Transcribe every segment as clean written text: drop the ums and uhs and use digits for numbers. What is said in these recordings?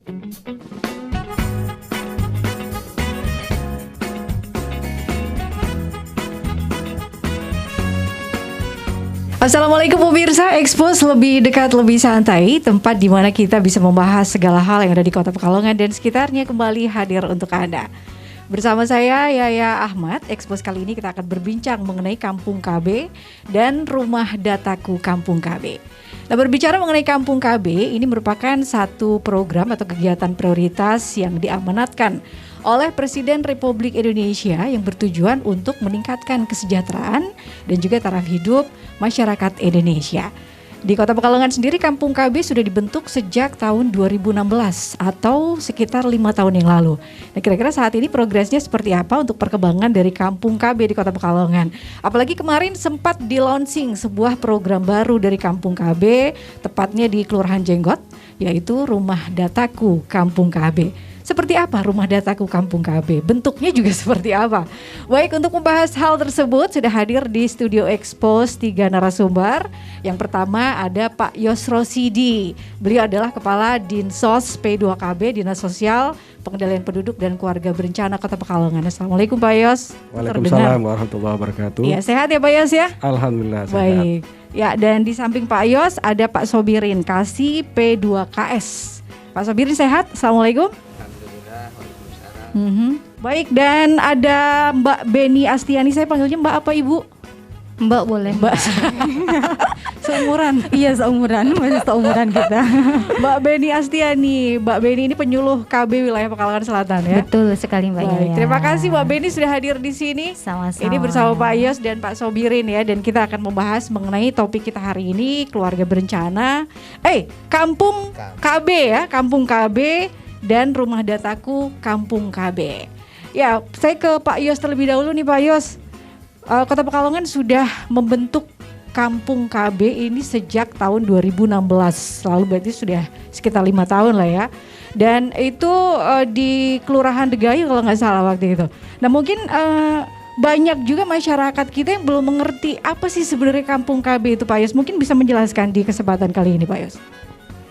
Assalamualaikum pemirsa, Expose lebih dekat, lebih santai, tempat di mana kita bisa membahas segala hal yang ada di Kota Pekalongan dan sekitarnya kembali hadir untuk Anda. Bersama saya Yaya Ahmad, Expose kali ini kita akan berbincang mengenai Kampung KB dan Rumah Dataku Kampung KB. Nah, berbicara mengenai Kampung KB, ini merupakan satu program atau kegiatan prioritas yang diamanatkan oleh Presiden Republik Indonesia yang bertujuan untuk meningkatkan kesejahteraan dan juga taraf hidup masyarakat Indonesia. Di Kota Pekalongan sendiri, Kampung KB sudah dibentuk sejak tahun 2016 atau sekitar 5 tahun yang lalu. Nah, kira-kira saat ini progresnya seperti apa untuk perkembangan dari Kampung KB di Kota Pekalongan? Apalagi kemarin sempat di-launching sebuah program baru dari Kampung KB, tepatnya di Kelurahan Jenggot, yaitu Rumah Dataku Kampung KB. Seperti apa Rumah Dataku Kampung KB? Bentuknya juga seperti apa? Baik, untuk membahas hal tersebut sudah hadir di studio Expose 3 narasumber. Yang pertama ada Pak Yos Rosidi. Beliau adalah Kepala Dinsos P2KB, Dinas Sosial, Pengendalian Penduduk dan Keluarga Berencana Kota Pekalongan. Assalamualaikum Pak Yos. Waalaikumsalam warahmatullahi wabarakatuh. Ya, sehat ya Pak Yos ya? Alhamdulillah sehat. Baik. Ya, dan di samping Pak Yos ada Pak Sobirin Kasih P2KS. Pak Sobirin sehat? Assalamualaikum. Baik, dan ada Mbak Beni Astiani, saya panggilnya Mbak apa Ibu? Mbak boleh. Mbak seumuran. Iya seumuran, masih seumuran kita. Mbak Beni Astiani, Mbak Beni ini penyuluh KB wilayah Pekalongan Selatan ya. Betul sekali Mbak Yaya. Terima kasih Mbak Beni sudah hadir di sini. Sama-sama. Ini bersama Pak Yos dan Pak Sobirin ya, dan kita akan membahas mengenai topik kita hari ini, keluarga berencana. Kampung KB ya, Kampung KB dan Rumah Dataku Kampung KB. Ya, saya ke Pak Yos terlebih dahulu nih Pak Yos. Kota Pekalongan sudah membentuk Kampung KB ini sejak tahun 2016. Lalu berarti sudah sekitar 5 tahun lah ya. Dan itu di Kelurahan Degayu kalau nggak salah waktu itu. Nah, mungkin banyak juga masyarakat kita yang belum mengerti apa sih sebenarnya Kampung KB itu Pak Yos. Mungkin bisa menjelaskan di kesempatan kali ini Pak Yos.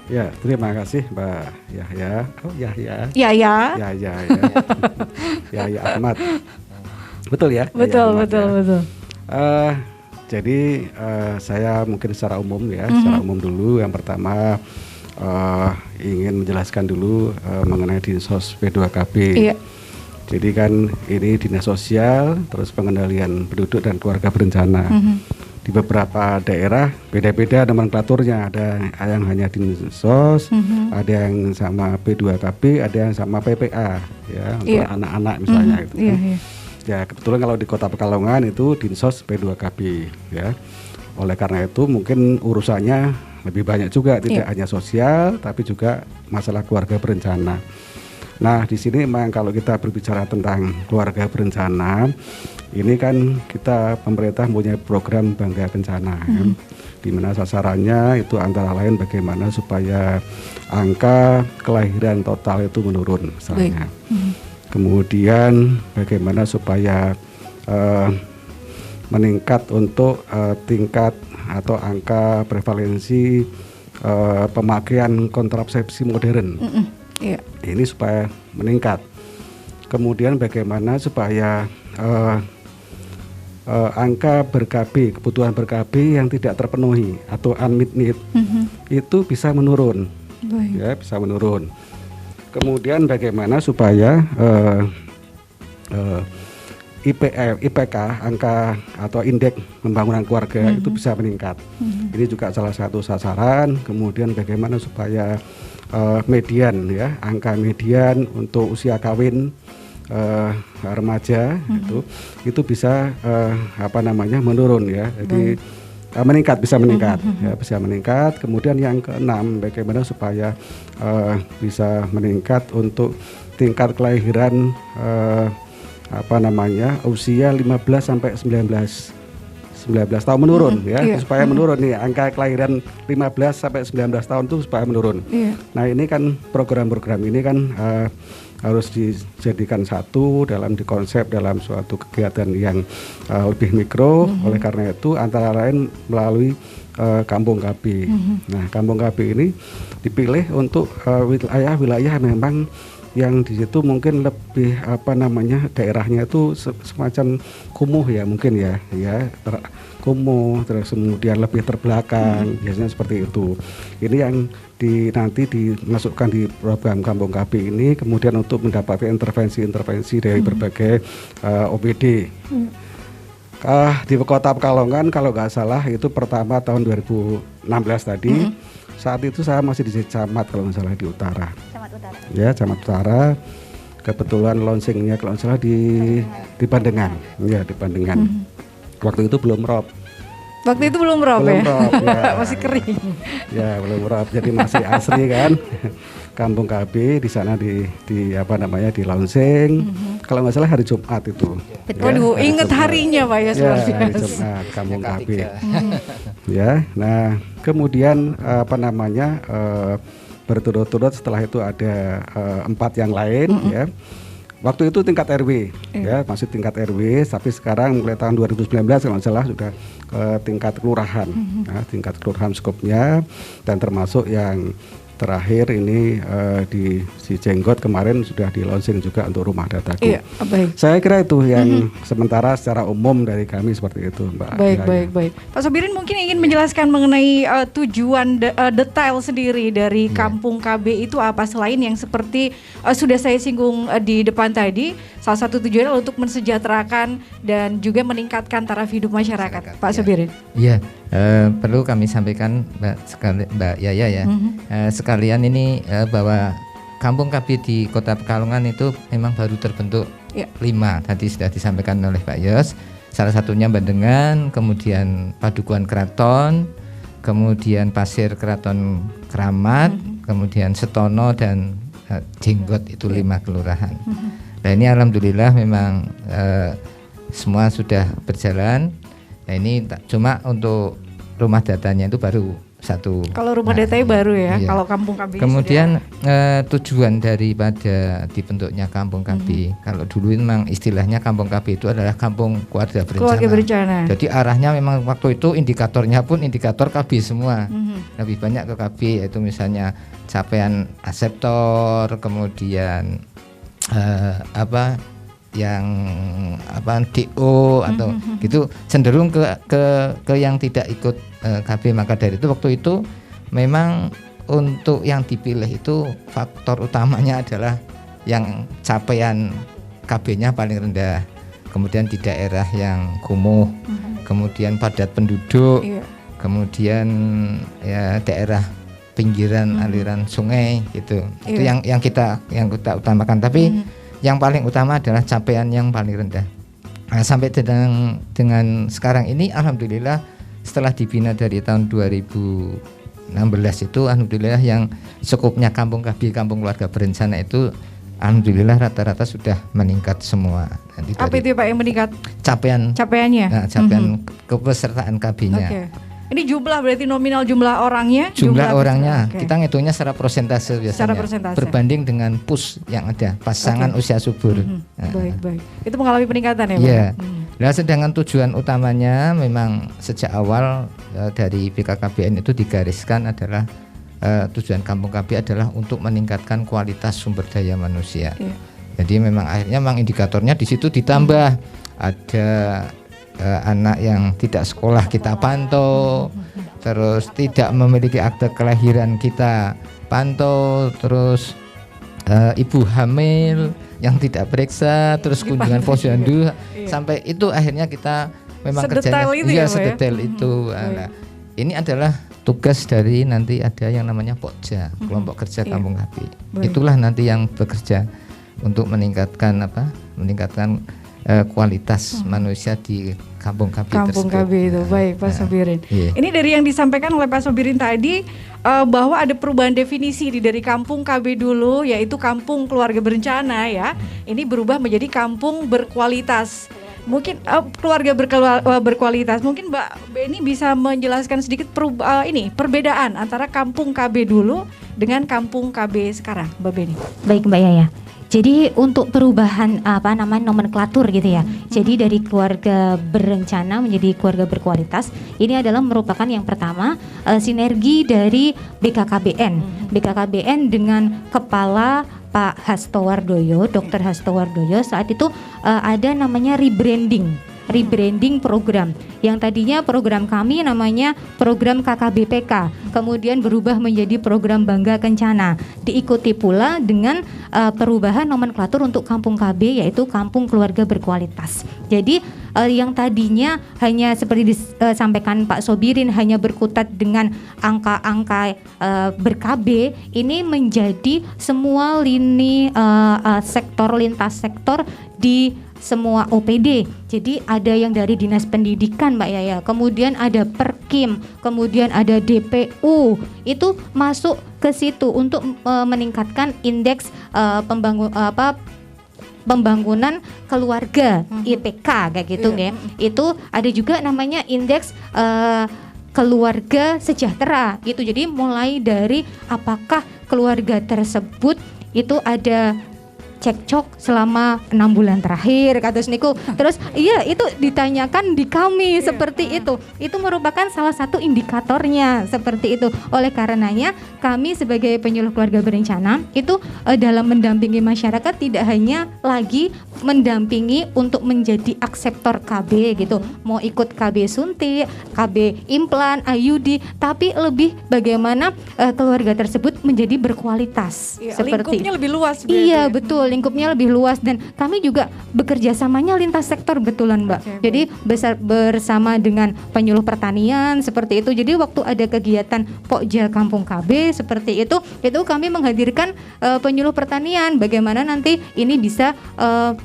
Ya, terima kasih Mbak Yahya. Oh, Yahya. Yahya. Yahya. Yahya Ahmad. Betul ya? Betul. Jadi saya mungkin secara umum ya, secara umum dulu. Yang pertama ingin menjelaskan dulu mengenai Dinsos P2KB. Iya. Jadi kan ini Dinas Sosial, terus Pengendalian Penduduk dan Keluarga Berencana. Di beberapa daerah beda-beda nomenklaturnya, ada yang hanya Dinsos, ada yang sama P2KB, ada yang sama PPA ya, untuk anak-anak misalnya gitu. Ya, kebetulan kalau di Kota Pekalongan itu Dinsos P2KB ya. Oleh karena itu mungkin urusannya lebih banyak juga, tidak hanya sosial tapi juga masalah keluarga berencana. Nah, di sini memang kalau kita berbicara tentang keluarga berencana, ini kan kita pemerintah punya program Bangga Kencana, di mana sasarannya itu antara lain bagaimana supaya angka kelahiran total itu menurun misalnya. Kemudian bagaimana supaya meningkat untuk tingkat atau angka prevalensi pemakaian kontrasepsi modern. Ini supaya meningkat. Kemudian bagaimana supaya angka ber-KB, kebutuhan ber-KB yang tidak terpenuhi atau unmet need itu bisa menurun. Ya, bisa menurun. Kemudian bagaimana supaya IPK, angka atau indeks pembangunan keluarga itu bisa meningkat. Ini juga salah satu sasaran. Kemudian bagaimana supaya median ya, angka median untuk usia kawin remaja itu bisa menurun ya. Jadi bisa meningkat ya, bisa meningkat. Kemudian yang keenam, bagaimana supaya bisa meningkat untuk tingkat kelahiran usia 15 sampai 19 19 tahun menurun ya, Iya. supaya menurun nih angka kelahiran 15 sampai 19 tahun itu supaya menurun. Iya. Nah ini kan program-program ini kan harus dijadikan satu dalam dikonsep dalam suatu kegiatan yang lebih mikro. Oleh karena itu antara lain melalui Kampung KB. Nah Kampung KB ini dipilih untuk wilayah-wilayah memang yang di situ mungkin lebih daerahnya itu semacam kumuh ya mungkin ya kumuh, terus kemudian lebih terbelakang, biasanya seperti itu. Ini yang nanti dimasukkan di program Kampung KB ini, kemudian untuk mendapatkan intervensi dari berbagai OPD. Di Kota Pekalongan kalau nggak salah itu pertama tahun 2016 tadi. Saat itu saya masih di Camat kalau nggak salah di Utara. Camat Utara. Ya, Camat Utara. Kebetulan launchingnya kalau nggak salah di Pandengan. Ya, di Pandengan. Waktu itu belum rob. Waktu itu belum rob Belum ya? rob, ya. Masih kering. Ya, belum rob. Jadi masih asri kan. Kampung KB di sana di launching. Kalau nggak salah hari Jumat itu. Waduh, inget harinya Pak ya, Ya, luar hari biasa. Jumat Kampung KB. Ya, nah kemudian berturut-turut setelah itu ada 4 yang lain ya. Waktu itu tingkat RW ya, masih tingkat RW, tapi sekarang mulai tahun 2019 kalau nggak salah sudah ke tingkat kelurahan. Nah, tingkat kelurahan skopnya dan termasuk yang terakhir ini di Jenggot kemarin sudah di launching juga untuk rumah dataku. Iya, baik. Saya kira itu yang sementara secara umum dari kami seperti itu, Mbak. Baik. Pak Sobirin mungkin ingin menjelaskan mengenai tujuan detail sendiri dari Kampung KB itu apa, selain yang seperti sudah saya singgung di depan tadi, salah satu tujuannya untuk mensejahterakan dan juga meningkatkan taraf hidup masyarakat. Pak Sobirin. Iya, perlu kami sampaikan Mbak Yaya ya. Sekalian ini bahwa Kampung KB di Kota Pekalongan itu memang baru terbentuk 5. Tadi sudah disampaikan oleh Pak Yos. Salah satunya Bandengan, kemudian Padukuhan Keraton, kemudian Pasir Keraton Kramat, kemudian Setono dan Jenggot, itu 5 kelurahan. Nah ini alhamdulillah memang semua sudah berjalan. Nah ini cuma untuk rumah datanya itu baru 1. Kalau rumah datanya baru ya, iya. kalau Kampung KB. Kemudian tujuan daripada dibentuknya Kampung KB, kalau dulu memang istilahnya Kampung KB itu adalah Kampung Keluarga Berencana. Jadi arahnya memang waktu itu indikatornya pun indikator KB semua. Lebih banyak ke KB, yaitu misalnya capaian aseptor, kemudian DO atau gitu, cenderung ke yang tidak ikut KB. Maka dari itu waktu itu memang untuk yang dipilih itu faktor utamanya adalah yang capaian KB-nya paling rendah, kemudian di daerah yang kumuh, kemudian padat penduduk, kemudian ya daerah pinggiran aliran sungai gitu. Itu yang kita utamakan, tapi yang paling utama adalah capaian yang paling rendah. Nah, sampai dengan sekarang ini alhamdulillah setelah dibina dari tahun 2016 itu alhamdulillah yang skupnya Kampung KB, Kampung Keluarga Berencana itu alhamdulillah rata-rata sudah meningkat semua. Nanti apa itu Pak yang meningkat? Capaiannya? Nah, capaian kepesertaan KB-nya. Okay. Ini jumlah berarti nominal jumlah orangnya? Jumlah orangnya kita ngitungnya secara persentase biasanya. Secara persentase. Berbanding dengan PUS yang ada, pasangan usia subur. Baik. Itu mengalami peningkatan ya Pak? Iya. Nah, sedangkan tujuan utamanya memang sejak awal dari BKKBN itu digariskan adalah tujuan Kampung KB adalah untuk meningkatkan kualitas sumber daya manusia. Jadi memang akhirnya memang indikatornya di situ ditambah ada anak yang tidak sekolah kita pantau, terus tidak memiliki akte kelahiran kita pantau, terus ibu hamil yang tidak periksa, terus kunjungan posyandu, sampai itu akhirnya kita memang kerjanya sedetail itu. Nah, ini adalah tugas dari nanti ada yang namanya Pokja, kelompok kerja Kampung KB. Itulah nanti yang bekerja untuk meningkatkan kualitas manusia di Kampung KB Kampung tersebut. KB itu. Baik Pak Sobirin. Iya. Ini dari yang disampaikan oleh Pak Sobirin tadi bahwa ada perubahan definisi dari Kampung KB dulu, yaitu Kampung Keluarga Berencana ya. Ini berubah menjadi Kampung Berkualitas. Mungkin keluarga berkualitas. Mungkin Mbak Beni bisa menjelaskan sedikit perbedaan antara kampung KB dulu dengan kampung KB sekarang, Mbak Beni. Baik Mbak Yaya. Jadi untuk perubahan nomenklatur gitu ya. Jadi dari keluarga berencana menjadi keluarga berkualitas, ini adalah merupakan yang pertama sinergi dari BKKBN. BKKBN dengan kepala Pak Hastowardoyo, Dr. Hastowardoyo saat itu ada namanya rebranding program yang tadinya program kami namanya program KKBPK, kemudian berubah menjadi program Bangga Kencana, diikuti pula dengan perubahan nomenklatur untuk kampung KB yaitu kampung keluarga berkualitas. Jadi yang tadinya hanya seperti disampaikan Pak Sobirin hanya berkutat dengan angka-angka ber-KB, ini menjadi semua lini sektor lintas sektor di semua OPD. Jadi ada yang dari Dinas Pendidikan Mbak Yaya, kemudian ada Perkim, kemudian ada DPU. Itu masuk ke situ untuk meningkatkan indeks pembangunan keluarga IPK kayak gitu ya. Itu ada juga namanya indeks keluarga sejahtera gitu. Jadi mulai dari apakah keluarga tersebut itu ada cekcok selama 6 bulan terakhir kata Sniku. Terus iya itu ditanyakan di kami seperti itu. Itu merupakan salah satu indikatornya seperti itu. Oleh karenanya kami sebagai penyuluh keluarga berencana itu dalam mendampingi masyarakat tidak hanya lagi mendampingi untuk menjadi akseptor KB gitu. Mau ikut KB suntik, KB implan, IUD, tapi lebih bagaimana keluarga tersebut menjadi berkualitas. Seperti lingkupnya lebih luas. Iya betul, lingkupnya lebih luas dan kami juga bekerja samanya lintas sektor betulan Mbak. Jadi bersama dengan penyuluh pertanian seperti itu. Jadi waktu ada kegiatan Pokja Kampung KB seperti itu kami menghadirkan penyuluh pertanian. Bagaimana nanti ini bisa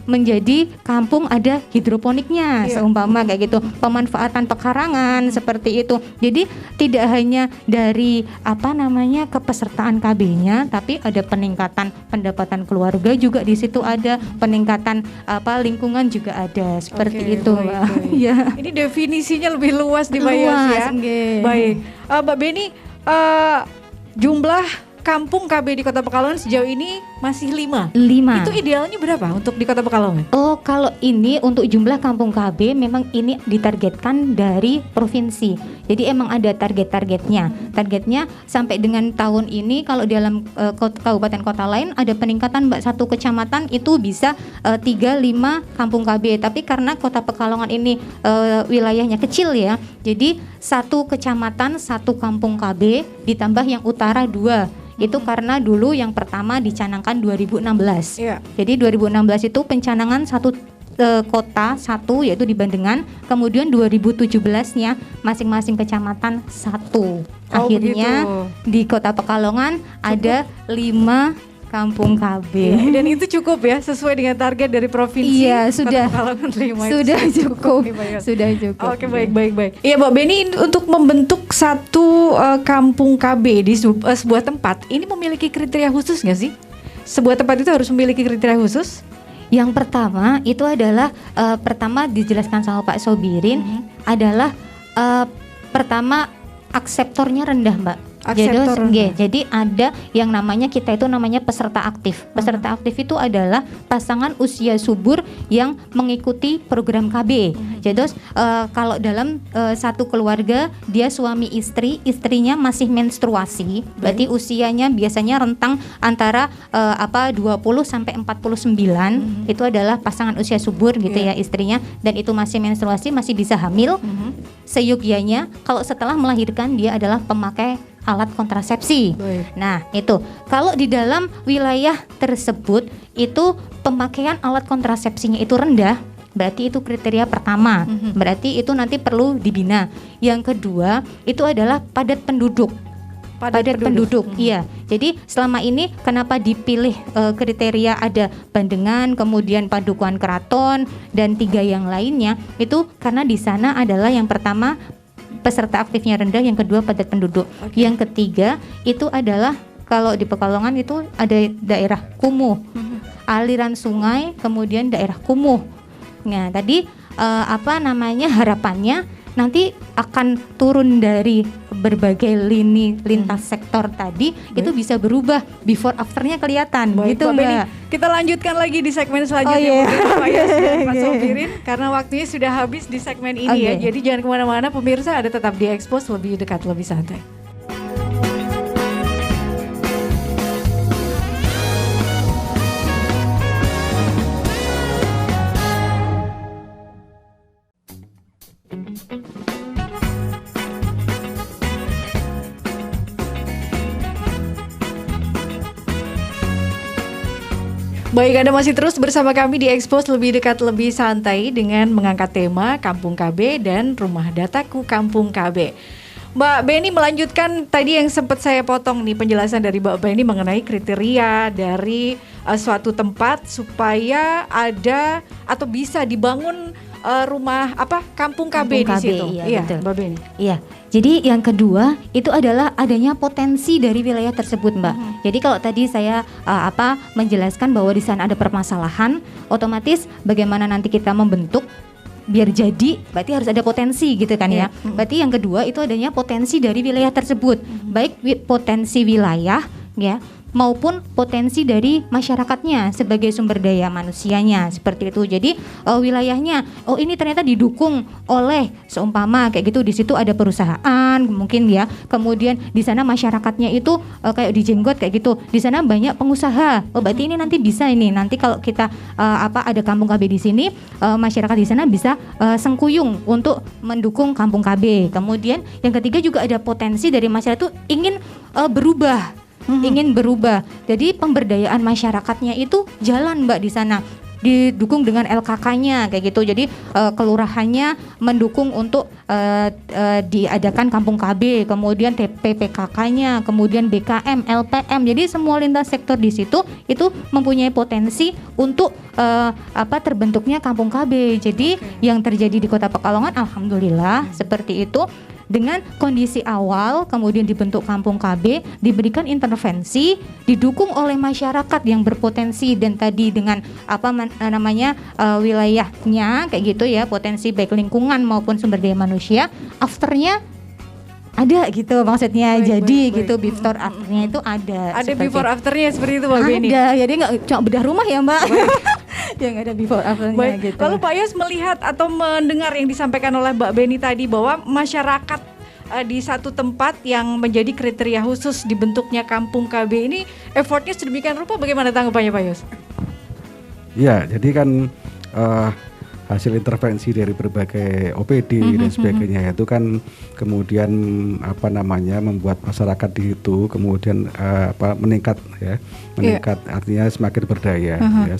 menjadi kampung ada hidroponiknya seumpama kayak gitu. Pemanfaatan pekarangan seperti itu. Jadi tidak hanya dari kepesertaan KB-nya, tapi ada peningkatan pendapatan keluarga juga di situ ada, peningkatan lingkungan juga ada seperti itu. Ya. Ini definisinya lebih luas di Mbak ya. Baik. Mbak Beni, jumlah kampung KB di Kota Pekalongan sejauh ini masih 5. Itu idealnya berapa untuk di Kota Pekalongan? Oh, kalau ini untuk jumlah kampung KB memang ini ditargetkan dari provinsi. Jadi emang ada targetnya. Targetnya sampai dengan tahun ini kalau dalam kabupaten kota lain ada peningkatan Mbak, satu kecamatan itu bisa 3-5 kampung KB. Tapi karena Kota Pekalongan ini wilayahnya kecil ya. Jadi satu kecamatan satu kampung KB ditambah yang utara 2. Itu karena dulu yang pertama dicanangkan 2016. Jadi 2016 itu pencanangan satu kota satu yaitu di Bandengan, kemudian 2017-nya masing-masing kecamatan satu. Akhirnya di Kota Pekalongan ada 5 kampung KB. Dan itu cukup ya sesuai dengan target dari provinsi. Iya, sudah. Sudah cukup. Sudah cukup. Oke, baik. Iya, Mbak Beni, untuk membentuk satu kampung KB di sebuah tempat, ini memiliki kriteria khusus nggak sih? Sebuah tempat itu harus memiliki kriteria khusus? Yang pertama itu adalah pertama dijelaskan sama Pak Sobirin adalah pertama akseptornya rendah Mbak. Jadi ada yang namanya kita itu namanya peserta aktif. Peserta aktif itu adalah pasangan usia subur yang mengikuti program KB. Jadi kalau dalam satu keluarga dia suami istri, istrinya masih menstruasi, berarti usianya biasanya rentang antara 20 sampai 49. Itu adalah pasangan usia subur gitu ya istrinya, dan itu masih menstruasi, masih bisa hamil. Seyogyanya kalau setelah melahirkan dia adalah pemakai alat kontrasepsi. Nah itu kalau di dalam wilayah tersebut itu pemakaian alat kontrasepsinya itu rendah, berarti itu kriteria pertama. Berarti itu nanti perlu dibina. Yang kedua itu adalah padat penduduk. Padat penduduk. Iya. Jadi selama ini kenapa dipilih kriteria ada Bandengan, kemudian Padukuhan Keraton dan 3 yang lainnya, itu karena di sana adalah yang pertama peserta aktifnya rendah, yang kedua padat penduduk. Yang ketiga itu adalah kalau di Pekalongan itu ada daerah kumuh, aliran sungai, kemudian daerah kumuh. Nah tadi harapannya nanti akan turun dari berbagai lini lintas sektor tadi. Itu bisa berubah, before afternya kelihatan. Baik, gitu Mbak. Kita lanjutkan lagi di segmen selanjutnya Pak Yos dan Pak Sobirin, karena waktunya sudah habis di segmen ini ya. Jadi jangan kemana-mana pemirsa, ada tetap di Expose, lebih dekat, lebih santai. Baik, Anda masih terus bersama kami di Expose, lebih dekat, lebih santai, dengan mengangkat tema Kampung KB dan Rumah Dataku Kampung KB. Mbak Beni melanjutkan tadi yang sempat saya potong nih, penjelasan dari Mbak Beni mengenai kriteria dari suatu tempat supaya ada atau bisa dibangun rumah kampung KB di situ. Iya, betul. Mbak Beni. Iya. Jadi yang kedua itu adalah adanya potensi dari wilayah tersebut, Mbak. Jadi kalau tadi saya menjelaskan bahwa di sana ada permasalahan, otomatis bagaimana nanti kita membentuk biar jadi, berarti harus ada potensi gitu kan ya. Berarti yang kedua itu adanya potensi dari wilayah tersebut, baik potensi wilayah ya, maupun potensi dari masyarakatnya sebagai sumber daya manusianya, seperti itu. Jadi wilayahnya, ini ternyata didukung oleh seumpama kayak gitu, di situ ada perusahaan mungkin ya, kemudian di sana masyarakatnya itu kayak di Jenggot kayak gitu, di sana banyak pengusaha. Berarti ini nanti bisa, ini nanti kalau kita ada kampung KB di sini, masyarakat di sana bisa sengkuyung untuk mendukung kampung KB. Kemudian yang ketiga juga ada potensi dari masyarakat itu ingin berubah. Ingin berubah. Jadi pemberdayaan masyarakatnya itu jalan, Mbak, di sana. Didukung dengan LKK-nya kayak gitu. Jadi kelurahannya mendukung untuk diadakan kampung KB, kemudian PPKK-nya, kemudian BKM, LPM. Jadi semua lintas sektor di situ itu mempunyai potensi untuk terbentuknya kampung KB. Jadi yang terjadi di Kota Pekalongan alhamdulillah seperti itu. Dengan kondisi awal, kemudian dibentuk kampung KB, diberikan intervensi, didukung oleh masyarakat yang berpotensi, dan tadi dengan wilayahnya kayak gitu ya, potensi baik lingkungan maupun sumber daya manusia, afternya ada gitu maksudnya. Gitu before afternya itu ada Before afternya seperti itu, Mbak Beni. Ada, jadi nggak cuma bedah rumah ya, Mbak. Yang ada before afternya gitu. Lalu Pak Yos melihat atau mendengar yang disampaikan oleh Mbak Beni tadi, bahwa masyarakat di satu tempat yang menjadi kriteria khusus dibentuknya kampung KB ini effortnya sedemikian rupa, bagaimana tanggapannya Pak Yos? Iya, jadi kan hasil intervensi dari berbagai OPD dan sebagainya itu kan kemudian membuat masyarakat di itu kemudian meningkat ya, artinya semakin berdaya ya,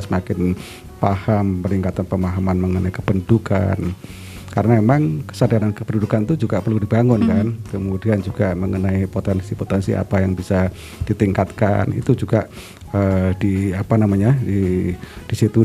semakin paham, peningkatan pemahaman mengenai kependudukan, karena memang kesadaran kependudukan itu juga perlu dibangun kan, kemudian juga mengenai potensi-potensi apa yang bisa ditingkatkan itu juga di situ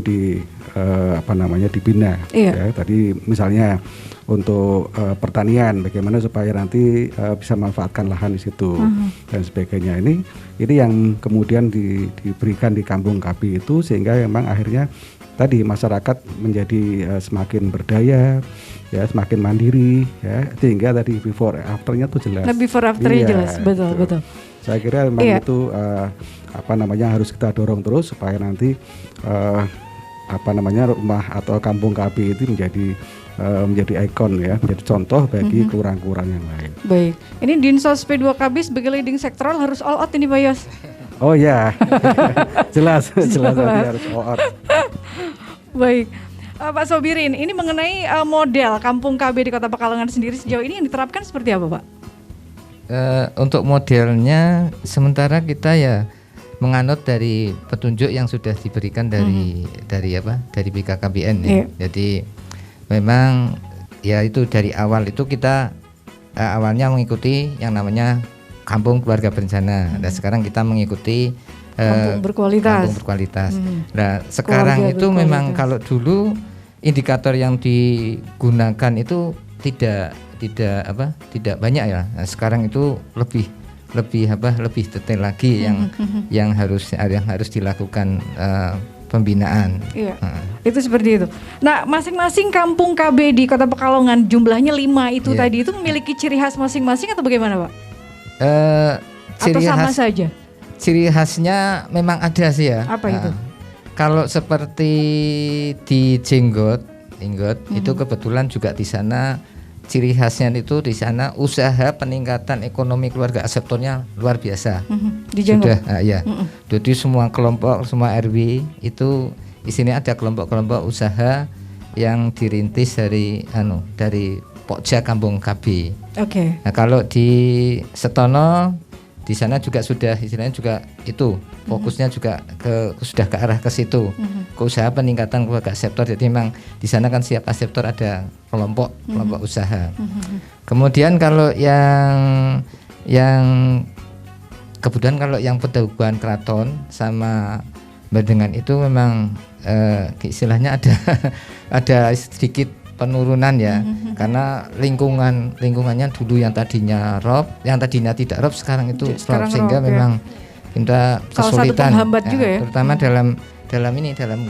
dibina. Ya, tadi misalnya untuk pertanian, bagaimana supaya nanti bisa manfaatkan lahan di situ dan sebagainya. Ini yang kemudian diberikan di kampung KB itu, sehingga memang akhirnya tadi masyarakat menjadi semakin berdaya ya, semakin mandiri ya, sehingga tadi before afternya tuh jelas. Before afternya jelas, betul. Saya kira memang itu harus kita dorong terus supaya nanti rumah atau kampung KB itu menjadi ikon ya, menjadi contoh bagi kelurahan-kelurahan yang lain. Baik, ini Dinsos P2KB sebagai leading sektoral harus all out ini, Pak Yos. Oh ya, jelas nanti harus all out. Baik, Pak Sobirin, ini mengenai model kampung KB di Kota Pekalongan sendiri sejauh ini yang diterapkan seperti apa, Pak? Untuk modelnya sementara kita ya menganut dari petunjuk yang sudah diberikan dari BKKBN ya. Jadi memang ya itu dari awal itu kita awalnya mengikuti yang namanya kampung keluarga berencana. Dan sekarang kita mengikuti kampung berkualitas. Nah, sekarang keluarga itu berkualitas. Memang kalau dulu indikator yang digunakan itu tidak banyak ya. Nah, sekarang itu lebih detail lagi yang harus dilakukan pembinaan. Iya. Itu seperti itu. Nah, masing-masing kampung KB di Kota Pekalongan jumlahnya 5 itu tadi itu memiliki ciri khas masing-masing atau bagaimana, Pak? Atau sama saja? Ciri khasnya memang ada sih ya. Apa itu? Kalau seperti di Jenggot itu kebetulan juga di sana ciri khasnya itu di sana usaha peningkatan ekonomi keluarga aseptornya luar biasa. Di Jenggot. Sudah, ya. Jadi semua kelompok, semua RW itu di sini ada kelompok-kelompok usaha yang dirintis dari Pokja Kampung KB. Oke. Nah, kalau di Setono di sana juga sudah istilahnya juga itu fokusnya juga sudah ke arah ke situ, ke usaha peningkatan keluarga aseptor. Jadi memang di sana kan setiap aseptor ada kelompok usaha. Kemudian kalau yang kemudian kalau yang Pedaguan Keraton sama Bandengan itu memang istilahnya ada sedikit penurunan ya, karena lingkungannya dulu yang tadinya tidak rob sekarang itu rob, sehingga memang kita kesulitan terutama dalam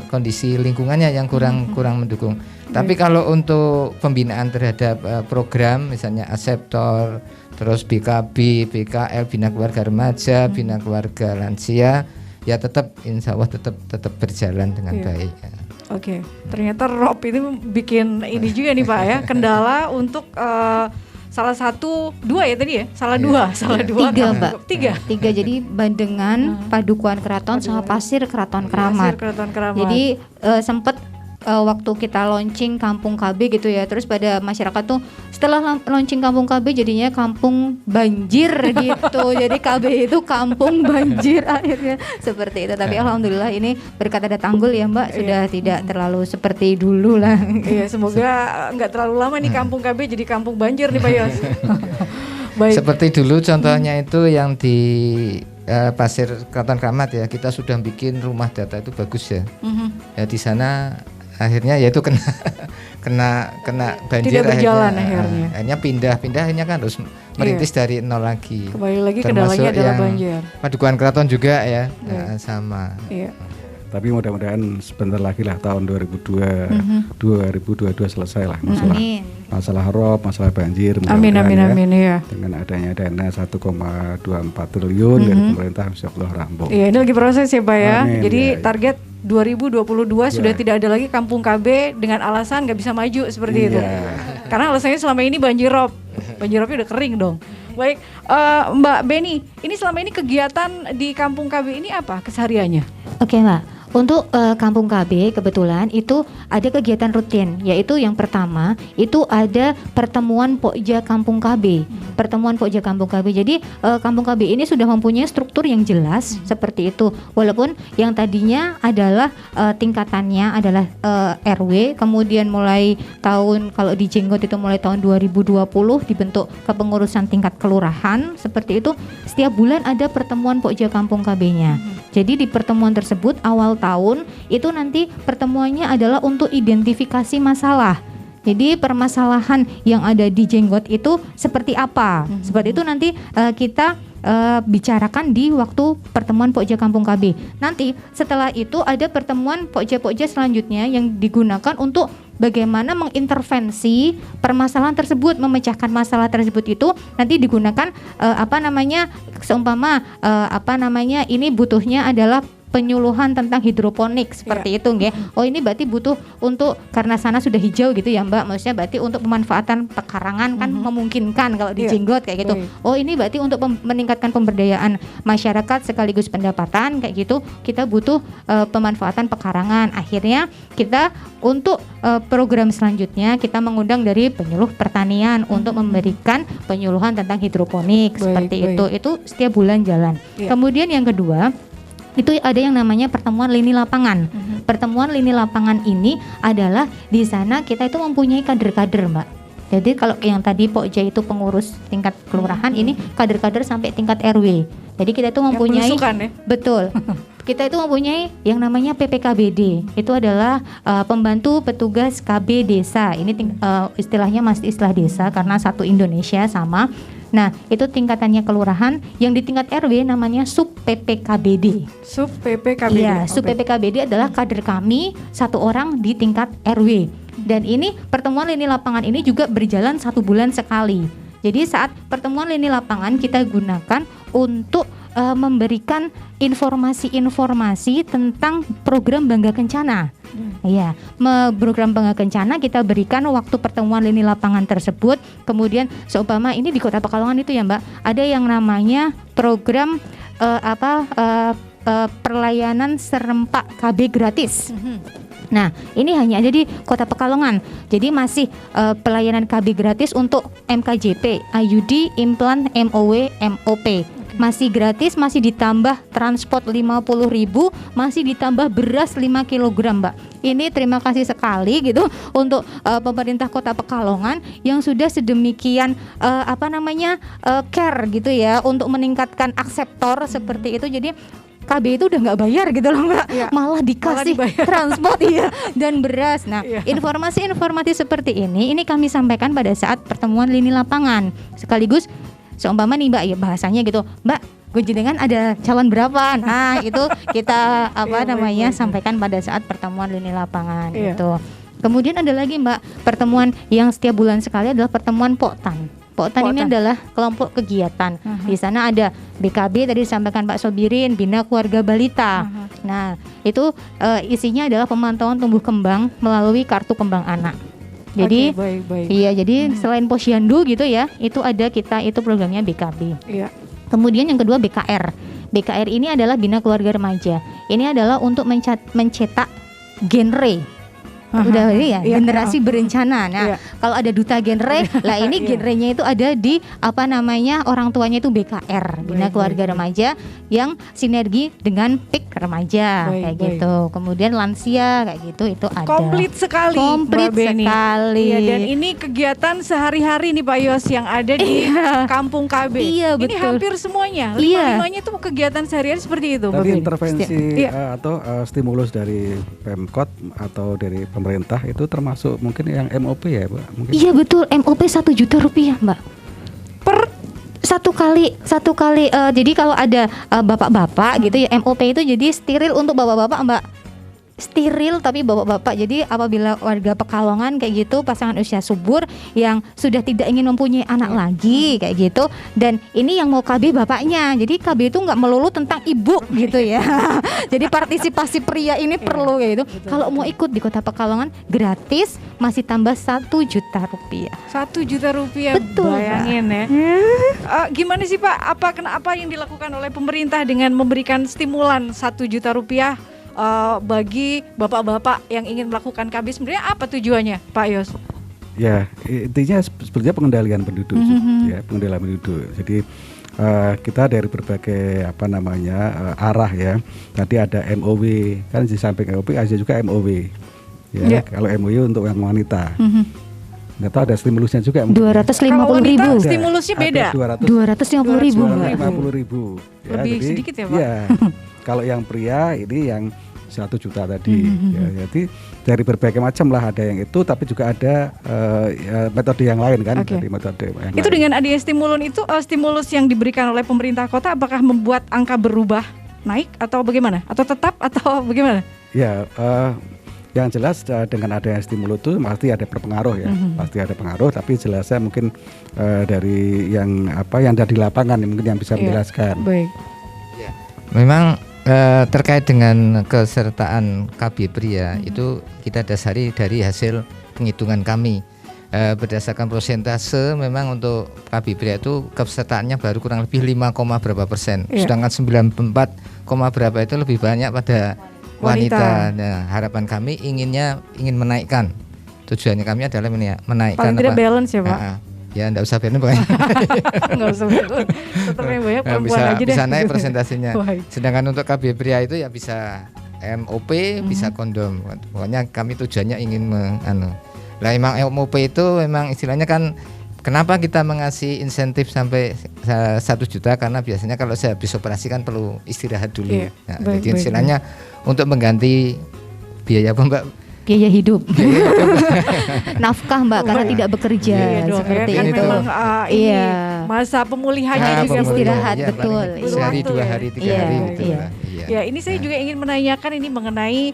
kondisi lingkungannya yang kurang mendukung. Tapi kalau untuk pembinaan terhadap program misalnya aseptor, terus BKB, BKL, bina keluarga remaja, bina keluarga lansia, ya tetap insya Allah tetap berjalan dengan baik. Oke, ternyata rob itu bikin ini juga nih Pak ya, kendala untuk salah satu dua ya tadi ya, dua, tiga Mbak, tiga jadi Bandengan, Padukuhan Keraton sama Pasir Keraton Keramat. Jadi sempat waktu kita launching Kampung KB gitu ya, terus pada masyarakat tuh setelah launching Kampung KB jadinya kampung banjir gitu. Jadi KB itu kampung banjir akhirnya seperti itu. Tapi alhamdulillah ini berkat ada tanggul ya Mbak, sudah tidak terlalu seperti dulu lah. Iya, semoga nggak terlalu lama nih Kampung KB jadi kampung banjir nih Pak Yos. Baik. Seperti dulu contohnya itu yang di Pasir Keraton Keramat ya, kita sudah bikin rumah data itu bagus ya. Ya di sana akhirnya yaitu kena banjir. Tidak berjalan akhirnya pindah akhirnya kan harus merintis dari nol lagi. Kembali lagi kendalanya adalah banjir. Padukuhan Keraton juga ya, sama. Iya. Tapi mudah-mudahan sebentar lagi lah tahun 2022 selesai lah masalah rob, masalah banjir. Amin ya. Dengan adanya dana 1,24 triliun dari pemerintah, insyaallah rampung. Iya, ini lagi proses ya Pak ya. Amin, jadi target 2022 sudah tidak ada lagi Kampung KB dengan alasan nggak bisa maju seperti itu. Karena alasannya selama ini banjir robnya udah kering dong. Baik, Mbak Beni, ini selama ini kegiatan di Kampung KB ini apa kesehariannya? Oke Mbak. Untuk Kampung KB kebetulan itu ada kegiatan rutin, yaitu yang pertama itu ada pertemuan Pokja Kampung KB. Jadi Kampung KB ini sudah mempunyai struktur yang jelas seperti itu. Walaupun yang tadinya adalah tingkatannya adalah RW, kemudian mulai kalau di Jenggot itu mulai tahun 2020 dibentuk kepengurusan tingkat kelurahan seperti itu. Setiap bulan ada pertemuan Pokja Kampung KB-nya. Jadi di pertemuan tersebut awal tahun itu nanti pertemuannya adalah untuk identifikasi masalah. Jadi permasalahan yang ada di Jenggot itu seperti apa? Seperti itu nanti kita bicarakan di waktu pertemuan Pokja Kampung KB. Nanti setelah itu ada pertemuan Pokja-Pokja selanjutnya yang digunakan untuk bagaimana mengintervensi permasalahan tersebut, memecahkan masalah tersebut itu nanti digunakan seumpama ini butuhnya adalah penyuluhan tentang hidroponik seperti itu nggih. Oh ini berarti butuh untuk karena sana sudah hijau gitu ya Mbak. Maksudnya berarti untuk pemanfaatan pekarangan kan memungkinkan kalau di Jenggot kayak gitu. Oh ini berarti untuk meningkatkan pemberdayaan masyarakat sekaligus pendapatan kayak gitu. Kita butuh pemanfaatan pekarangan. Akhirnya kita untuk program selanjutnya kita mengundang dari penyuluh pertanian untuk memberikan penyuluhan tentang hidroponik seperti itu. Itu setiap bulan jalan. Kemudian yang kedua itu ada yang namanya pertemuan lini lapangan. Pertemuan lini lapangan ini adalah di sana kita itu mempunyai kader-kader Mbak. Jadi kalau yang tadi Pokja itu pengurus tingkat kelurahan, ini kader-kader sampai tingkat RW. Jadi kita itu mempunyai betul. Kita itu mempunyai yang namanya PPKBD. Itu adalah pembantu petugas KB desa. Ini istilahnya masih istilah desa karena satu Indonesia sama. Nah, itu tingkatannya kelurahan. Yang di tingkat RW namanya sub PPKBD. Sub PPKBD. Iya, sub PPKBD adalah kader kami, satu orang di tingkat RW. Dan ini pertemuan lini lapangan ini juga berjalan 1 bulan sekali. Jadi saat pertemuan lini lapangan kita gunakan untuk memberikan informasi-informasi tentang program Bangga Kencana. Iya, program Bangga Kencana kita berikan waktu pertemuan lini lapangan tersebut. Kemudian seumpama ini di Kota Pekalongan itu ya Mbak, ada yang namanya program perlayanan serempak KB gratis. Nah, ini hanya ada di Kota Pekalongan. Jadi masih pelayanan KB gratis untuk MKJP, IUD, implan, MOW, MOP. Masih gratis, masih ditambah transport 50.000, masih ditambah beras 5 kg, Mbak. Ini terima kasih sekali gitu untuk pemerintah Kota Pekalongan yang sudah sedemikian care gitu ya untuk meningkatkan akseptor seperti itu. Jadi KB itu udah nggak bayar gitu loh Mbak, malah dikasih transport dan beras. Nah, informasi-informasi seperti ini kami sampaikan pada saat pertemuan lini lapangan. Sekaligus seumpama nih Mbak, ya bahasanya gitu, Mbak, gue jenengan ada calon berapa? Nah, itu kita sampaikan pada saat pertemuan lini lapangan gitu. Kemudian ada lagi Mbak, pertemuan yang setiap bulan sekali adalah pertemuan Poktan. Poktan ini adalah kelompok kegiatan. Di sana ada BKB tadi disampaikan Pak Sobirin, Bina Keluarga Balita. Nah, itu isinya adalah pemantauan tumbuh kembang melalui kartu kembang anak. Jadi iya, jadi selain Posyandu gitu ya, itu ada itu programnya BKB. Iya. Kemudian yang kedua BKR. BKR ini adalah Bina Keluarga Remaja. Ini adalah untuk mencetak genre. Udah generasi berencana. Nah, kalau ada duta genre, lah ini genrenya itu ada di orang tuanya itu BKR, Bina Keluarga Remaja yang sinergi dengan PIK remaja gitu. Kemudian lansia kayak gitu itu ada. Komplit sekali. Ya, dan ini kegiatan sehari-hari nih Pak Yos yang ada di Kampung KB. Iya, betul. Ini hampir semuanya. Lima-limanya itu kegiatan sehari-hari seperti itu. Tadi intervensi atau stimulus dari Pemkot atau dari pemerintah itu termasuk mungkin yang MOP ya Mbak? Mungkin. Iya betul, MOP 1 juta rupiah Mbak per satu kali. Jadi kalau ada bapak-bapak gitu ya, MOP itu jadi steril untuk bapak-bapak Mbak. Steril tapi bapak-bapak. Jadi apabila warga Pekalongan kayak gitu, pasangan usia subur yang sudah tidak ingin mempunyai anak lagi kayak gitu, dan ini yang mau KB bapaknya. Jadi KB itu nggak melulu tentang ibu gitu ya. Jadi partisipasi pria ini perlu kayak gitu. Kalau mau ikut di Kota Pekalongan gratis, masih tambah 1 juta rupiah. 1 juta rupiah. Betul, bayangin ya. Gimana sih Pak? Apa yang dilakukan oleh pemerintah dengan memberikan stimulan 1 juta rupiah bagi bapak-bapak yang ingin melakukan KB? Sebenarnya apa tujuannya Pak Yos? Ya, intinya sebenarnya pengendalian penduduk, ya, pengendalian penduduk. Jadi kita dari berbagai arah ya. Tadi ada MOW, kan di samping MOW ada juga MOW. Ya, kalau MOW untuk yang wanita. Nggak tahu ada stimulusnya juga. 250.000. Stimulusnya beda. 250.000. 250.000. Ya, lebih jadi, sedikit ya Pak? Ya, kalau yang pria ini yang 1 juta tadi. Ya, jadi dari berbagai macam lah, ada yang itu, tapi juga ada metode yang lain kan. Dari metode yang itu lain. Dengan adanya stimulus yang diberikan oleh pemerintah kota, apakah membuat angka berubah naik atau bagaimana? Atau tetap atau bagaimana? Ya, yang jelas dengan adanya stimulus itu pasti ada berpengaruh ya, pasti ada pengaruh. Tapi jelasnya mungkin dari yang dari lapangan mungkin yang bisa menjelaskan. Baik. Ya, memang terkait dengan kesertaan KB pria itu kita dasari dari hasil penghitungan kami. Berdasarkan persentase memang untuk KB pria itu kesertaannya baru kurang lebih 5, berapa persen. Sedangkan 94, berapa itu lebih banyak pada wanita. Nah, harapan kami ingin menaikkan. Tujuannya kami adalah menaikkan. Paling tidak balance ya Pak? Ya enggak usah balance pokoknya. Enggak usah balance. Tetap yang banyak perempuan aja deh. Bisa naik presentasinya. Sedangkan untuk KB pria itu ya bisa MOP, bisa kondom. Pokoknya kami tujuannya ingin Lah emang MOP itu memang istilahnya kan, kenapa kita mengasih insentif sampai 1 juta? Karena biasanya kalau saya habis operasi kan perlu istirahat dulu. Jadi istilahnya untuk mengganti biaya apa Mbak? Biaya hidup. Nafkah Mbak, karena tidak bekerja seperti kan itu. Memang, masa pemulihannya juga istirahat, ya, betul. Sehari, 2 hari, 3 hari gitu iya. lah. Iya. Ya, ini saya juga ingin menanyakan ini mengenai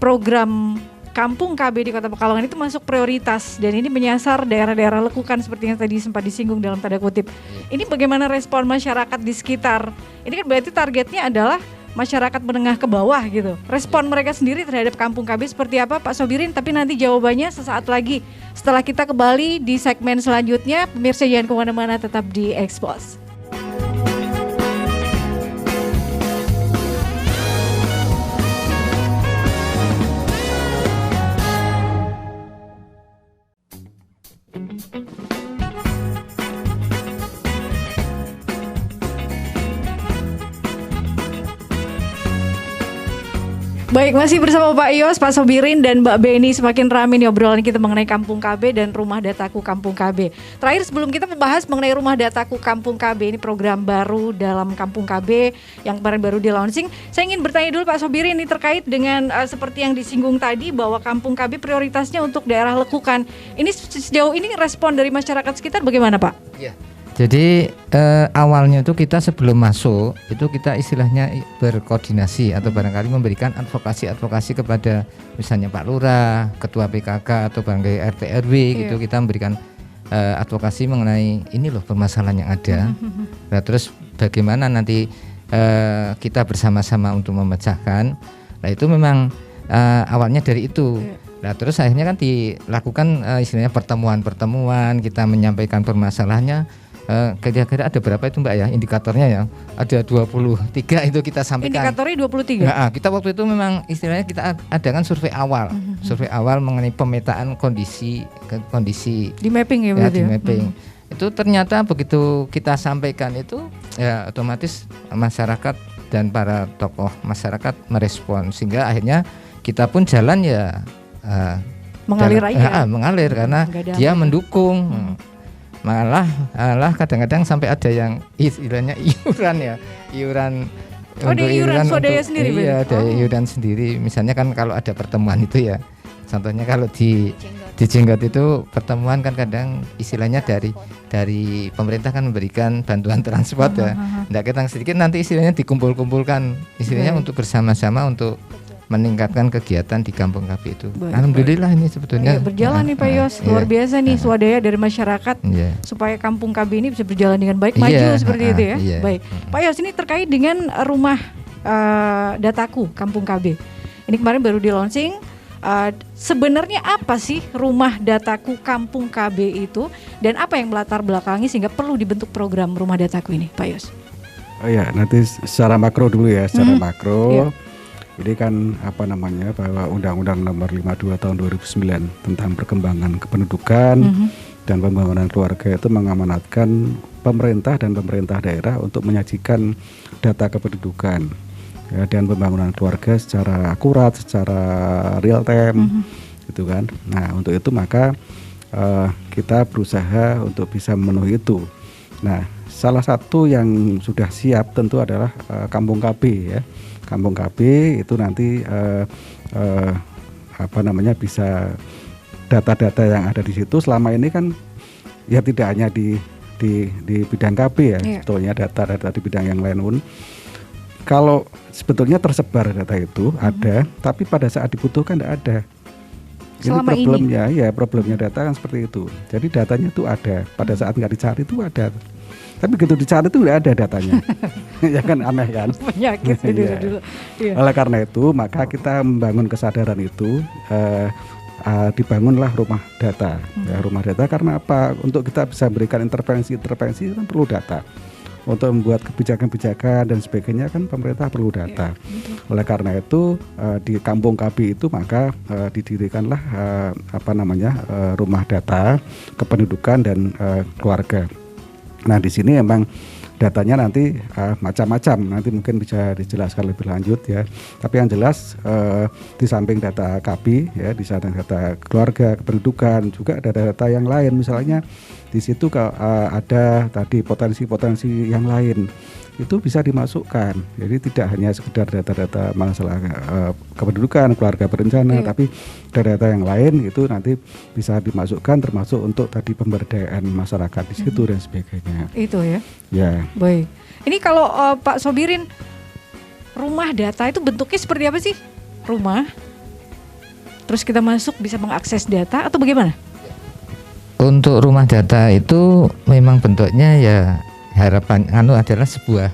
program Kampung KB di Kota Pekalongan itu masuk prioritas dan ini menyasar daerah-daerah lekukan seperti yang tadi sempat disinggung dalam tanda kutip. Ini bagaimana respon masyarakat di sekitar? Ini kan berarti targetnya adalah masyarakat menengah ke bawah gitu. Respon mereka sendiri terhadap Kampung KB seperti apa Pak Sobirin? Tapi nanti jawabannya sesaat lagi setelah kita kembali di segmen selanjutnya. Pemirsa jangan kemana-mana, tetap di Expose. Baik, masih bersama Pak Yos, Pak Sobirin, dan Mbak Beni. Semakin ramai nih obrolan kita mengenai Kampung KB dan Rumah Dataku Kampung KB. Terakhir sebelum kita membahas mengenai Rumah Dataku Kampung KB, ini program baru dalam Kampung KB yang kemarin baru di launching. Saya ingin bertanya dulu Pak Sobirin, ini terkait dengan seperti yang disinggung tadi bahwa Kampung KB prioritasnya untuk daerah lekukan. Ini sejauh ini respon dari masyarakat sekitar bagaimana Pak? Iya. Jadi awalnya itu kita sebelum masuk itu kita istilahnya berkoordinasi atau barangkali memberikan advokasi kepada misalnya Pak Lurah, Ketua PKK atau barangkali RT RW gitu, kita memberikan advokasi mengenai ini loh permasalahan yang ada. Nah, terus bagaimana nanti kita bersama-sama untuk memecahkan. Nah, itu memang awalnya dari itu. Nah, terus akhirnya kan dilakukan istilahnya pertemuan, kita menyampaikan permasalahannya. Kira-kira ada berapa itu Mbak ya indikatornya ya? Ada 23 itu kita sampaikan. Indikatornya 23? Nah, kita waktu itu memang istilahnya kita adakan survei awal. Survei awal mengenai pemetaan kondisi di mapping ya, di mapping. Itu ternyata begitu kita sampaikan itu ya otomatis masyarakat dan para tokoh masyarakat merespon sehingga akhirnya kita pun jalan ya mengalir aja. Mengalir karena dia mendukung. Malah kadang-kadang sampai ada yang istilahnya iuran swadaya sendiri. Iya, ada iuran sendiri. Misalnya kan kalau ada pertemuan itu ya, contohnya kalau di Jenggot itu pertemuan kan kadang istilahnya dari pemerintah kan memberikan bantuan transport ya. Nggak ketang sedikit nanti istilahnya dikumpul-kumpulkan istilahnya untuk bersama-sama untuk meningkatkan kegiatan di Kampung KB itu. Alhamdulillah ini sebetulnya berjalan nih Pak Yos, luar biasa nih swadaya dari masyarakat supaya Kampung KB ini bisa berjalan dengan baik, maju seperti itu ya. Baik, Pak Yos, ini terkait dengan Rumah Dataku Kampung KB. Ini kemarin baru di launching. Sebenarnya apa sih Rumah Dataku Kampung KB itu dan apa yang melatar belakangi sehingga perlu dibentuk program Rumah Dataku ini, Pak Yos? Oh ya, nanti secara makro dulu ya, secara makro. Ini kan bahwa Undang-Undang Nomor 52 Tahun 2009 tentang perkembangan kependudukan dan pembangunan keluarga itu mengamanatkan pemerintah dan pemerintah daerah untuk menyajikan data kependudukan ya, dan pembangunan keluarga secara akurat, secara real time, gitu kan. Nah, untuk itu maka kita berusaha untuk bisa memenuhi itu. Nah, salah satu yang sudah siap tentu adalah Kampung KB ya. Kampung KB itu nanti bisa data-data yang ada di situ selama ini kan ya tidak hanya di bidang KB ya, sebetulnya data-data di bidang yang lain pun kalau sebetulnya tersebar data itu ada, tapi pada saat dibutuhkan tidak ada. Selama ini problemnya ini? Ya problemnya data kan seperti itu. Jadi datanya itu ada, pada saat nggak dicari itu ada. Tapi begitu dicari itu udah ada datanya. Ya kan aneh kan? Penyakit dulu. Ya. Oleh karena itu maka kita membangun kesadaran itu dibangunlah rumah data. Ya, rumah data karena apa? Untuk kita bisa berikan intervensi kan perlu data. Untuk membuat kebijakan-kebijakan dan sebagainya kan pemerintah perlu data. Oleh karena itu di Kampung KB itu maka didirikanlah rumah data kependudukan dan keluarga. Nah, di sini emang datanya nanti macam-macam, nanti mungkin bisa dijelaskan lebih lanjut ya. Tapi yang jelas di samping data KB ya, di samping data keluarga, kependudukan juga ada data yang lain, misalnya di situ ada tadi potensi-potensi yang lain itu bisa dimasukkan. Jadi tidak hanya sekedar data-data masalah kependudukan, keluarga berencana, tapi data-data yang lain itu nanti bisa dimasukkan, termasuk untuk tadi pemberdayaan masyarakat di situ dan sebagainya. Itu ya. Ya. Baik. Ini kalau Pak Sobirin, rumah data itu bentuknya seperti apa sih? Rumah, terus kita masuk bisa mengakses data atau bagaimana? Untuk rumah data itu memang bentuknya ya harapan adalah sebuah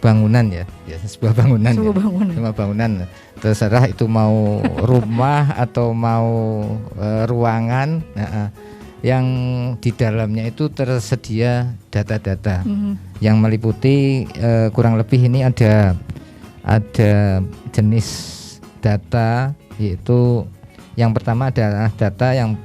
bangunan ya sebuah bangunan. Sebuah bangunan. Terserah itu mau rumah atau mau ruangan. Yang di dalamnya itu tersedia data-data yang meliputi kurang lebih ini ada jenis data, yaitu yang pertama adalah data yang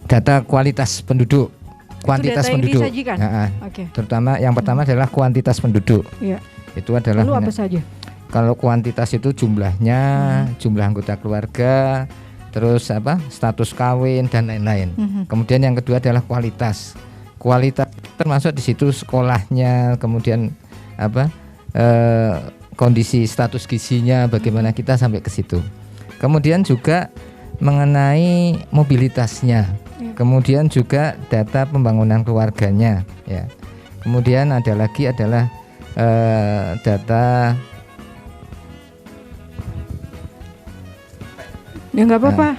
data kualitas penduduk, kuantitas penduduk. Terutama yang pertama adalah kuantitas penduduk. Ya. Itu adalah lalu apa saja? Kalau kuantitas itu jumlahnya, jumlah anggota keluarga, terus status kawin dan lain-lain. Kemudian yang kedua adalah kualitas. Kualitas termasuk di situ sekolahnya, kemudian kondisi status gizinya, bagaimana kita sampai ke situ. Kemudian juga mengenai mobilitasnya. Kemudian juga data pembangunan keluarganya, ya. Kemudian ada lagi adalah data. Ya nggak apa-apa.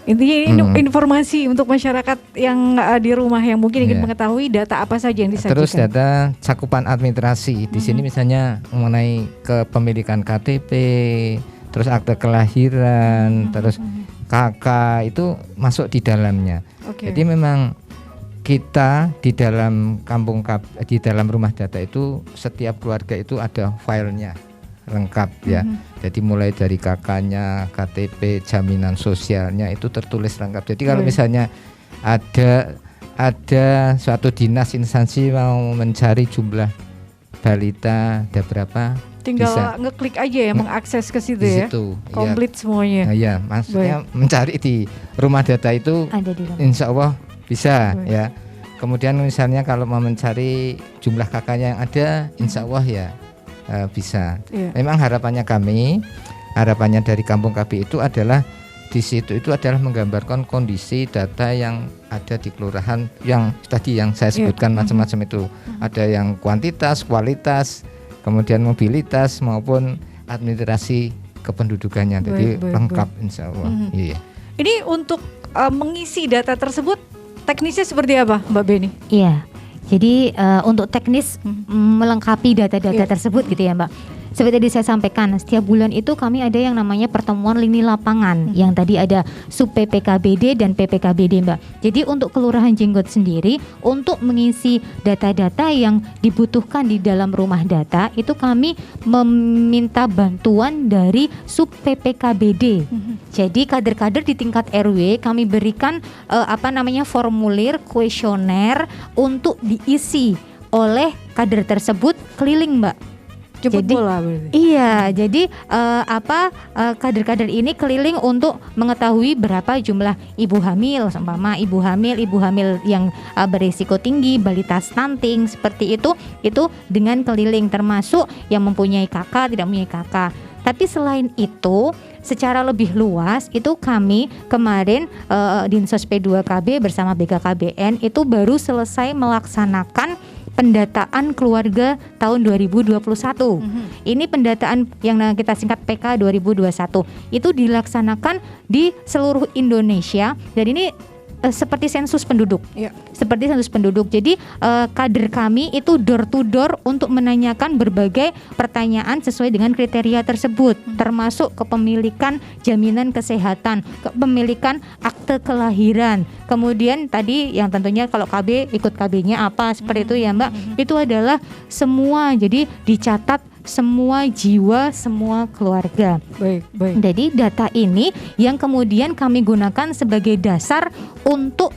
Intinya informasi untuk masyarakat yang di rumah yang mungkin ingin mengetahui data apa saja yang disajikan. Terus data cakupan administrasi. Di sini misalnya mengenai kepemilikan KTP, terus akte kelahiran, terus KK itu masuk di dalamnya. Jadi memang kita di dalam di dalam rumah data itu setiap keluarga itu ada filenya lengkap ya. Jadi mulai dari KK-nya, KTP, jaminan sosialnya itu tertulis lengkap. Jadi kalau misalnya ada suatu dinas instansi mau mencari jumlah balita ada berapa, tinggal bisa ngeklik aja ya, mengakses ke situ ya. Komplit semuanya. Nah, ya, maksudnya mencari di rumah data itu ada di rumah. Insya Allah bisa ya. Kemudian misalnya kalau mau mencari jumlah kakaknya yang ada, insya Allah ya bisa. Memang harapannya dari Kampung KB itu adalah di situ itu adalah menggambarkan kondisi data yang ada di kelurahan yang tadi yang saya sebutkan macam-macam itu. Ada yang kuantitas, kualitas, kemudian mobilitas maupun administrasi kependudukannya. Jadi lengkap insya Allah. Ini untuk mengisi data tersebut teknisnya seperti apa, Mbak Beni? Iya. Jadi untuk teknis melengkapi data-data tersebut gitu ya Mbak. Seperti tadi saya sampaikan, setiap bulan itu kami ada yang namanya pertemuan lini lapangan yang tadi ada sub PPKBD dan PPKBD Mbak. Jadi untuk Kelurahan Jenggot sendiri untuk mengisi data-data yang dibutuhkan di dalam rumah data itu kami meminta bantuan dari sub PPKBD. Jadi kader-kader di tingkat RW kami berikan formulir kuesioner untuk diisi oleh kader tersebut keliling Mbak. Jemput bola berarti. Iya, jadi kader-kader ini keliling untuk mengetahui berapa jumlah ibu hamil, seumpama ibu hamil yang berisiko tinggi, balita stunting seperti itu dengan keliling, termasuk yang mempunyai kakak, tidak mempunyai kakak. Tapi selain itu, secara lebih luas itu kami kemarin Dinsos P2KB bersama BKKBN itu baru selesai melaksanakan pendataan keluarga tahun 2021. Ini pendataan yang kita singkat PK 2021 itu dilaksanakan di seluruh Indonesia dan ini seperti sensus penduduk. Seperti sensus penduduk. Jadi kader kami itu door to door untuk menanyakan berbagai pertanyaan sesuai dengan kriteria tersebut, termasuk kepemilikan jaminan kesehatan, kepemilikan akte kelahiran. Kemudian tadi yang tentunya kalau KB ikut KB-nya apa seperti itu ya Mbak. Itu adalah semua, jadi dicatat semua jiwa, semua keluarga. Baik. Jadi data ini yang kemudian kami gunakan sebagai dasar untuk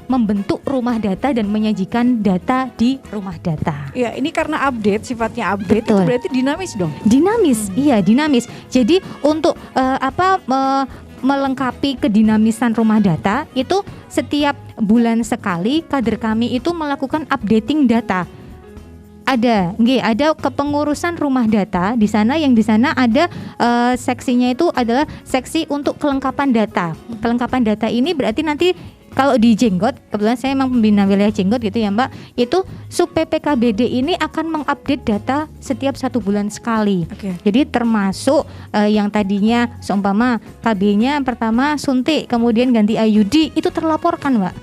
membentuk rumah data dan menyajikan data di rumah data. Ya, ini karena update, sifatnya update. Betul. Itu berarti dinamis dong. Dinamis, iya dinamis. Jadi untuk melengkapi kedinamisan rumah data itu setiap bulan sekali kader kami itu melakukan updating data. Ada kepengurusan rumah data di sana, yang di sana ada seksinya itu adalah seksi untuk kelengkapan data. Kelengkapan data ini berarti nanti kalau di Jenggot, kebetulan saya memang pembina wilayah Jenggot gitu ya Mbak, itu sub PPKBD ini akan mengupdate data setiap 1 bulan sekali. Jadi termasuk yang tadinya seumpama KB-nya pertama suntik, kemudian ganti IUD, itu terlaporkan Mbak.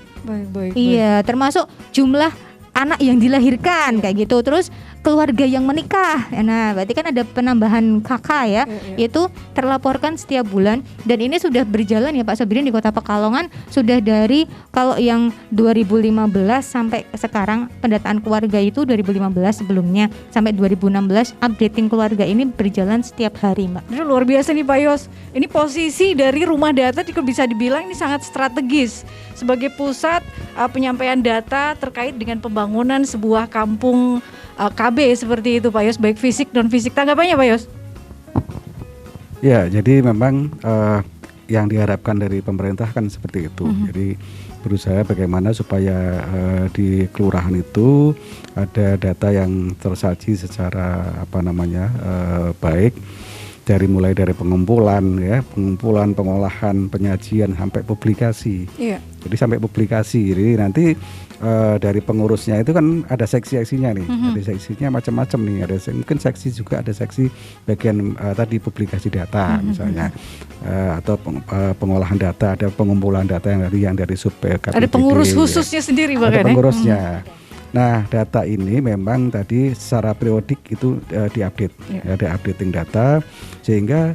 Baik. Iya, termasuk jumlah anak yang dilahirkan kayak gitu, terus keluarga yang menikah. Nah, berarti kan ada penambahan kakak ya. Itu terlaporkan setiap bulan dan ini sudah berjalan ya Pak Sobirin di Kota Pekalongan, sudah dari kalau yang 2015 sampai sekarang pendataan keluarga itu 2015 sebelumnya sampai 2016 updating keluarga ini berjalan setiap hari Mbak. Jadi luar biasa nih Pak Yos. Ini posisi dari rumah data bisa dibilang ini sangat strategis sebagai pusat penyampaian data terkait dengan pembangunan sebuah kampung KB seperti itu Pak Yos, baik fisik non fisik. Tanggapannya Pak Yos? Ya, jadi memang yang diharapkan dari pemerintah kan seperti itu. Jadi berusaha bagaimana supaya di kelurahan itu ada data yang tersaji secara baik, dari mulai dari pengumpulan, pengolahan, penyajian sampai publikasi. Jadi sampai publikasi. Jadi nanti dari pengurusnya itu kan ada seksi-seksinya nih, ada seksinya macam-macam nih. Mungkin seksi juga ada seksi bagian tadi publikasi data misalnya, atau pengolahan data, ada pengumpulan data yang dari sub KPBD. Ada pengurus khususnya sendiri bahkan. Ada pengurusnya. Nah, data ini memang tadi secara periodik itu diupdate, ada updating data, sehingga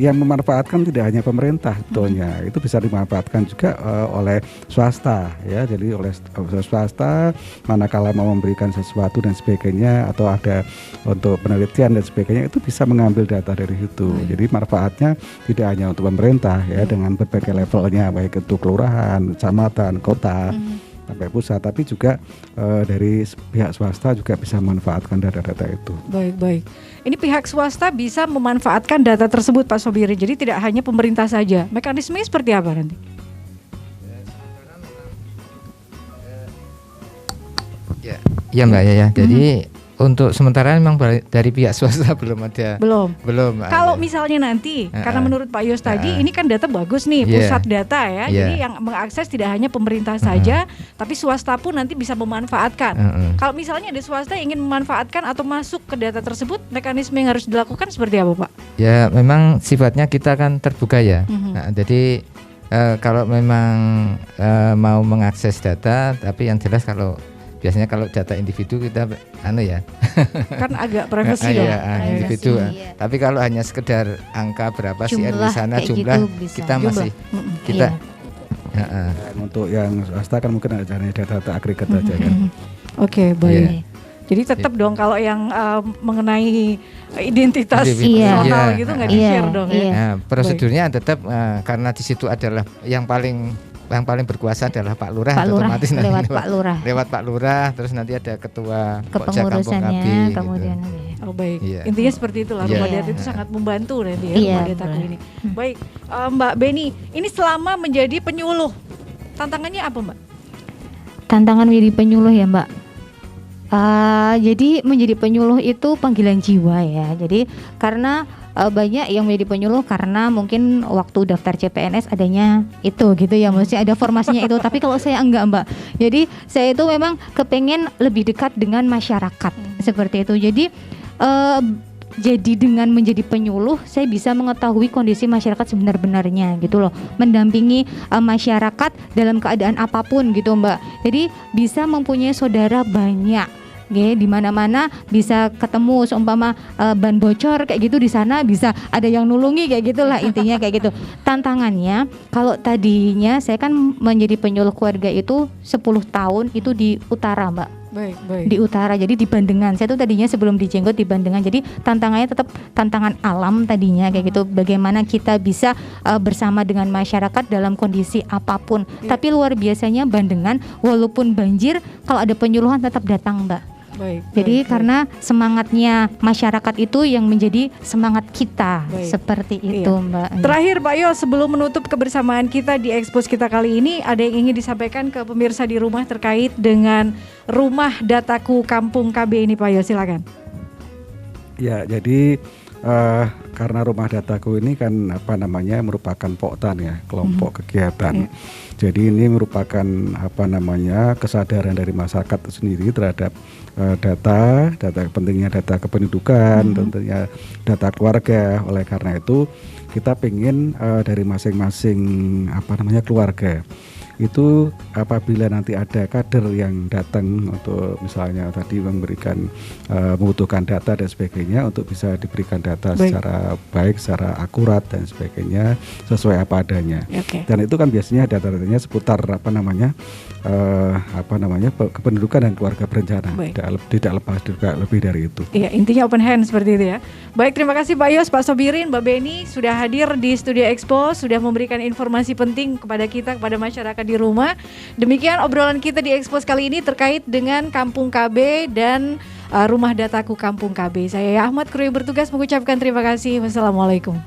yang memanfaatkan tidak hanya pemerintah sebetulnya, itu bisa dimanfaatkan juga oleh swasta ya. Jadi oleh swasta manakala mau memberikan sesuatu dan sebagainya, atau ada untuk penelitian dan sebagainya, itu bisa mengambil data dari situ. Jadi manfaatnya tidak hanya untuk pemerintah ya, dengan berbagai levelnya, baik itu kelurahan, kecamatan, kota, sampai pusat, tapi juga dari pihak swasta juga bisa memanfaatkan data-data itu. Baik. Ini pihak swasta bisa memanfaatkan data tersebut Pak Sobirin. Jadi tidak hanya pemerintah saja. Mekanismenya seperti apa nanti? Ya Mbak ya. Jadi untuk sementara memang dari pihak swasta belum ada. Belum. Kalau misalnya nanti, karena menurut Pak Yos tadi ini kan data bagus nih, pusat data ya. Jadi yang mengakses tidak hanya pemerintah saja, tapi swasta pun nanti bisa memanfaatkan. Kalau misalnya ada swasta yang ingin memanfaatkan atau masuk ke data tersebut, mekanisme yang harus dilakukan seperti apa Pak? Ya memang sifatnya kita kan terbuka ya. Jadi kalau memang mau mengakses data, tapi yang jelas biasanya kalau data individu kita kan agak privasi dong. Individu. Tapi kalau hanya sekedar angka berapa sih di sana jumlah gitu kita masih kita. Untuk yang swasta kan mungkin ada data agregat aja kan. Oke, baik. Jadi tetap dong kalau yang mengenai identitas personal gitu nggak di-share dong ya. Prosedurnya tetap karena di situ adalah yang paling berkuasa adalah Pak Lurah, otomatis lewat Pak Lurah, terus nanti ada ketua kepengurusannya kemudian. Gitu. Baik. Intinya seperti itulah, rumah data itu sangat membantu nanti ya, rumah dataku ini. Baik, Mbak Beni, ini selama menjadi penyuluh, tantangannya apa Mbak? Tantangan menjadi penyuluh ya Mbak. Jadi menjadi penyuluh itu panggilan jiwa ya. Jadi karena banyak yang menjadi penyuluh karena mungkin waktu daftar CPNS adanya itu gitu ya, maksudnya ada formasinya itu. Tapi kalau saya enggak Mbak, jadi saya itu memang kepengen lebih dekat dengan masyarakat seperti itu. Jadi dengan menjadi penyuluh saya bisa mengetahui kondisi masyarakat sebenar-benarnya gitu loh, mendampingi masyarakat dalam keadaan apapun gitu Mbak. Jadi bisa mempunyai saudara banyak. Di mana-mana bisa ketemu, seumpama ban bocor kayak gitu di sana bisa ada yang nulungi kayak gitulah intinya kayak gitu. Tantangannya kalau tadinya saya kan menjadi penyuluh keluarga itu 10 tahun itu di utara Mbak. Baik. Di utara, jadi di Bandengan. Saya tuh tadinya sebelum di Jenggot di Bandengan. Jadi tantangannya tetap tantangan alam tadinya kayak gitu. Bagaimana kita bisa bersama dengan masyarakat dalam kondisi apapun. Tapi luar biasanya Bandengan, walaupun banjir, kalau ada penyuluhan tetap datang, Mbak. Jadi karena semangatnya masyarakat itu yang menjadi semangat kita. Seperti itu, Mbak. Terakhir Pak Yos, sebelum menutup kebersamaan kita di Expose kita kali ini, ada yang ingin disampaikan ke pemirsa di rumah terkait dengan Rumah Dataku Kampung KB ini, Pak Yos, silakan. Ya, jadi karena Rumah Dataku ini kan merupakan POKTAN ya, kelompok kegiatan. Jadi ini merupakan kesadaran dari masyarakat itu sendiri terhadap data pentingnya data kependudukan, tentunya data keluarga. Oleh karena itu kita ingin dari masing-masing keluarga itu apabila nanti ada kader yang datang untuk misalnya tadi memberikan membutuhkan data dan sebagainya, untuk bisa diberikan data secara baik, secara akurat dan sebagainya sesuai apa adanya. Dan itu kan biasanya data-datanya seputar kependudukan dan keluarga berencana. Tidak lepas juga lebih dari itu. Iya, intinya open hand seperti itu ya. Baik, terima kasih Pak Yos, Pak Sobirin, Mbak Beni sudah hadir di Studio Expose, sudah memberikan informasi penting kepada kita, kepada masyarakat di rumah. Demikian obrolan kita di Expose kali ini terkait dengan Kampung KB dan Rumah Dataku Kampung KB. Saya Ahmad, kru yang bertugas mengucapkan terima kasih. Wassalamualaikum.